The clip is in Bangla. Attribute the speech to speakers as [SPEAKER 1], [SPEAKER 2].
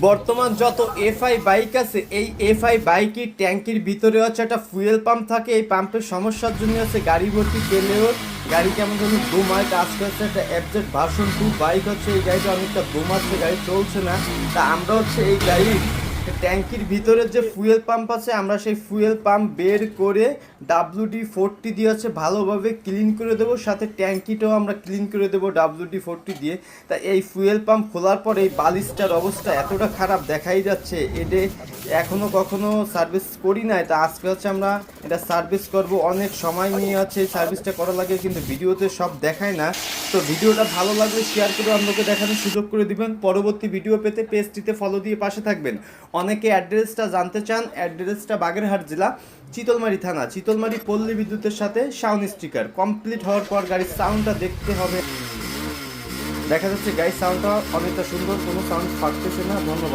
[SPEAKER 1] বর্তমান যত এফআই বাইক আছে এই এফআই বাইকের ট্যাঙ্কির ভিতরে হচ্ছে একটা ফুয়েল পাম্প থাকে। এই পাম্পের সমস্যার জন্য হচ্ছে গাড়ি ভর্তি তেলেও গাড়ি কেমন যেন দোমায়। আজকে হচ্ছে একটা এফজেড ভার্সন 2 বাইক হচ্ছে, এই গাড়িটা অনেকটা দোমাচ্ছে, গাড়ি চলছে না। তা আমরা হচ্ছে এই গাড়ির ট্যাঙ্কির ভিতরে যে ফুয়েল পাম্প আছে আমরা সেই ফুয়েল পাম্প বের করে WD-40 দিয়ে হচ্ছে ভালোভাবে ক্লিন করে দেবো, সাথে ট্যাঙ্কিটাও আমরা ক্লিন করে দেবো WD-40 দিয়ে। তা এই ফুয়েল পাম্প খোলার পরে এই বালিশটার অবস্থা এতটা খারাপ দেখাই যাচ্ছে, এটা এখনও কখনো সার্ভিস করি নাই। তা আজকে হচ্ছে আমরা এটা সার্ভিস করব, অনেক সময় নিয়ে আছে এই সার্ভিসটা করা লাগে, কিন্তু ভিডিওতে সব দেখায় না। তো ভিডিওটা ভালো লাগলে শেয়ার করে অন্যকে দেখানোর সুযোগ করে দিবেন। পরবর্তী ভিডিও পেতে পেজটিতে ফলো দিয়ে পাশে থাকবেন। অনেকে অ্যাড্রেসটা জানতে চান, অ্যাড্রেসটা বাগেরহাট জেলা, চিতলমারি থানা, চিতলমারি পল্লী বিদ্যুতের সাথে সাউন্ড স্টিকার। কমপ্লিট হওয়ার পর গাড়ির সাউন্ডটা দেখতে হবে। দেখা যাচ্ছে গাড়ির সাউন্ডটা অনেকটা সুন্দর, কোনো সাউন্ড ফাটতেছে না। ধন্যবাদ।